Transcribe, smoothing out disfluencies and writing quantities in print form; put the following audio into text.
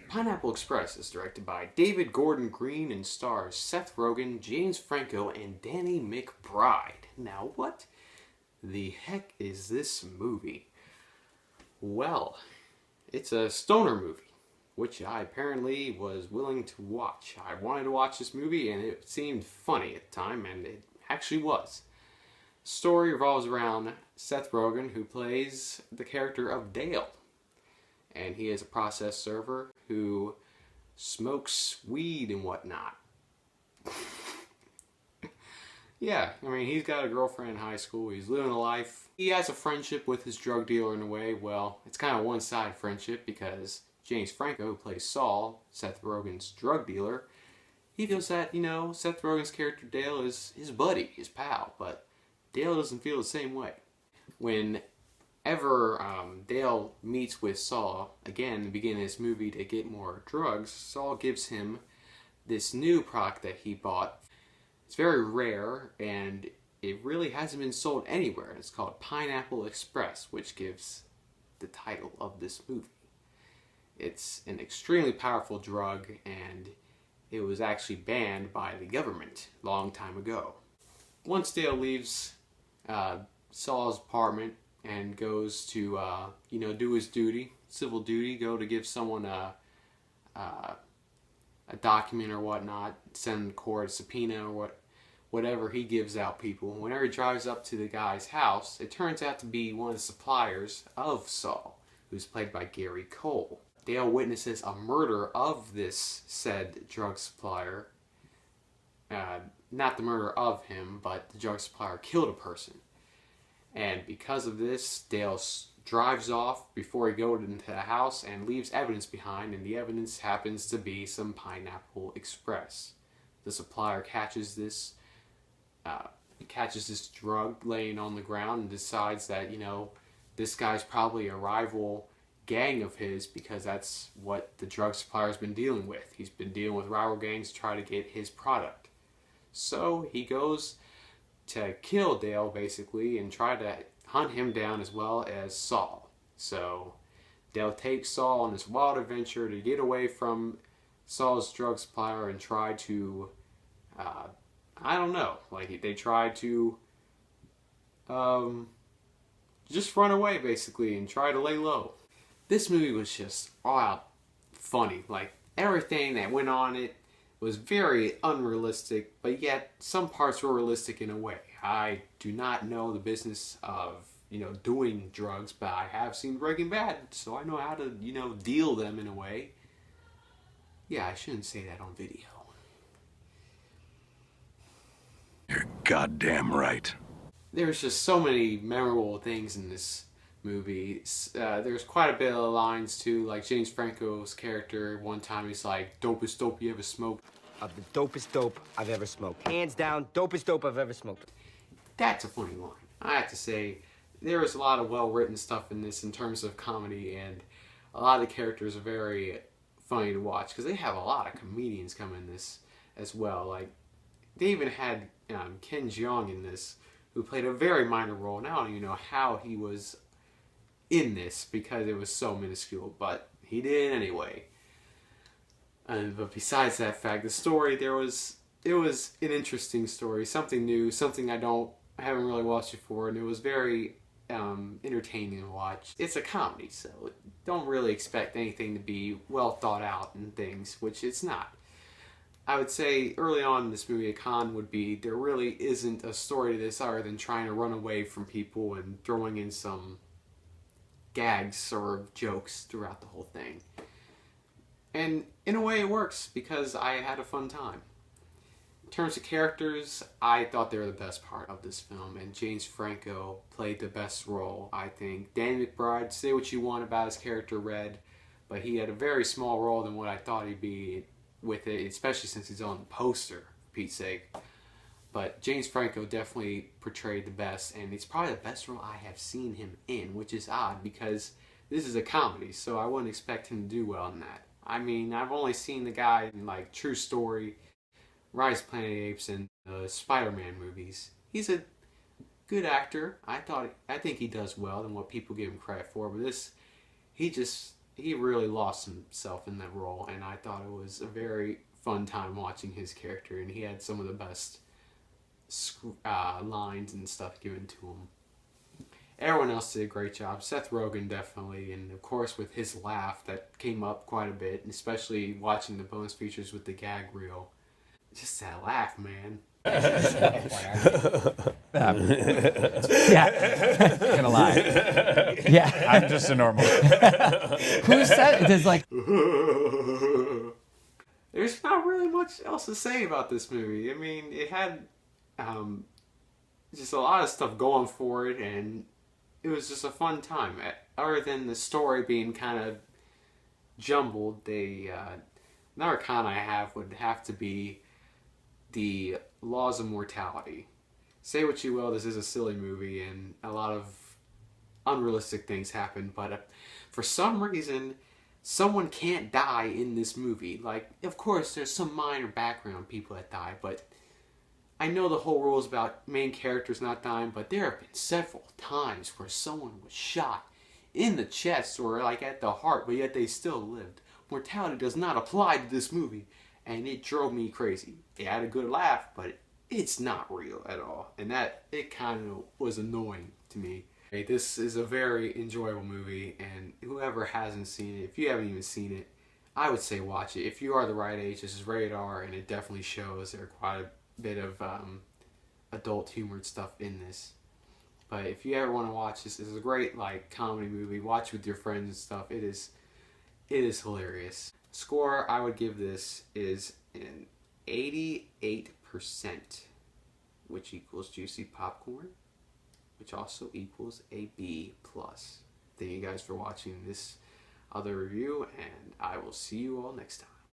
Pineapple Express is directed by David Gordon Green and stars Seth Rogen, James Franco, and Danny McBride. Now, what the heck is this movie? Well, it's a stoner movie, which I apparently was willing to watch. I wanted to watch this movie and it seemed funny at the time, and it actually was. The story revolves around Seth Rogen, who plays the character of Dale. And he is a process server who smokes weed and whatnot. Yeah, I mean, he's got a girlfriend in high school, he's living a life. He has a friendship with his drug dealer in a way. Well, it's kind of a one-sided friendship because James Franco, who plays Saul, Seth Rogen's drug dealer, he feels that, you know, Seth Rogen's character Dale is his buddy, his pal, but Dale doesn't feel the same way. Whenever Dale meets with Saul, again, in the beginning of this movie to get more drugs, Saul gives him this new product that he bought. It's very rare, and it really hasn't been sold anywhere. It's called Pineapple Express, which gives the title of this movie. It's an extremely powerful drug, and it was actually banned by the government a long time ago. Once Dale leaves Saul's apartment and goes to, do his duty, civil duty, go to give someone a document or whatnot, send the court a subpoena or whatever he gives out people. Whenever he drives up to the guy's house, it turns out to be one of the suppliers of Saul, who's played by Gary Cole. Dale witnesses a murder of this said drug supplier. Not the murder of him, but the drug supplier killed a person. And because of this, Dale drives off before he goes into the house and leaves evidence behind, and the evidence happens to be some Pineapple Express. The supplier catches this drug laying on the ground and decides that, this guy's probably a rival gang of his, because that's what the drug supplier's been dealing with. He's been dealing with rival gangs to try to get his product. So he goes to kill Dale, basically, and try to hunt him down as well as Saul. So Dale takes Saul on this wild adventure to get away from Saul's drug supplier and try to, they try to just run away, basically, and try to lay low. This movie was just all out funny. Like, everything that went on it was very unrealistic, but yet some parts were realistic in a way. I do not know the business of, doing drugs, but I have seen Breaking Bad, so I know how to, deal them in a way. Yeah, I shouldn't say that on video. You're goddamn right. There's just so many memorable things in this movie. There's quite a bit of lines too, like James Franco's character, one time he's like, "Dopest dope you ever smoked." Of the dopest dope I've ever smoked. Hands down, dopest dope I've ever smoked. That's a funny line. I have to say, there was a lot of well-written stuff in this in terms of comedy, and a lot of the characters are very funny to watch, because they have a lot of comedians come in this as well. Like, they even had Ken Jeong in this, who played a very minor role, and I don't even know how he was in this because it was so minuscule, but he did anyway. But besides that fact, the story, it was an interesting story, something new, something I haven't really watched before, and it was very entertaining to watch. It's a comedy, so don't really expect anything to be well thought out and things, which it's not. I would say early on in this movie, a con would be there really isn't a story to this other than trying to run away from people and throwing in some gags or jokes throughout the whole thing. And in a way it works, because I had a fun time. In terms of characters, I thought they were the best part of this film, and James Franco played the best role, I think. Danny McBride, say what you want about his character Red, but he had a very small role than what I thought he'd be with it, especially since he's on the poster, for Pete's sake. But James Franco definitely portrayed the best, and it's probably the best role I have seen him in, which is odd because this is a comedy, so I wouldn't expect him to do well in that. I mean, I've only seen the guy in like True Story, Rise of the Planet of the Apes, and the Spider-Man movies. He's a good actor. I think he does well than what people give him credit for, but he he really lost himself in that role, and I thought it was a very fun time watching his character, and he had some of the best lines and stuff given to him. Everyone else did a great job. Seth Rogen definitely, and of course with his laugh that came up quite a bit, and especially watching the bonus features with the gag reel. Just that laugh, man. Yeah, gonna lie. Yeah, I'm just a normal. who said it? It's like There's not really much else to say about this movie. I mean, it had just a lot of stuff going for it, and it was just a fun time. Other than the story being kind of jumbled, another con I have would have to be the laws of mortality. Say what you will, this is a silly movie, and a lot of unrealistic things happen, but for some reason, someone can't die in this movie. Like, of course, there's some minor background people that die, but I know the whole rule is about main characters not dying, but there have been several times where someone was shot in the chest or like at the heart, but yet they still lived. Mortality does not apply to this movie, and it drove me crazy. It had a good laugh, but it's not real at all, and it kind of was annoying to me. Okay, this is a very enjoyable movie, and whoever hasn't seen it, if you haven't even seen it, I would say watch it. If you are the right age, this is rated R, and it definitely shows there quite a bit of adult humor stuff in this. But if you ever want to watch this, is a great like comedy movie. Watch with your friends and stuff. It is hilarious. Score I would give this is an 88%, which equals juicy popcorn, which also equals a B+. Thank you guys for watching this other review, and I will see you all next time.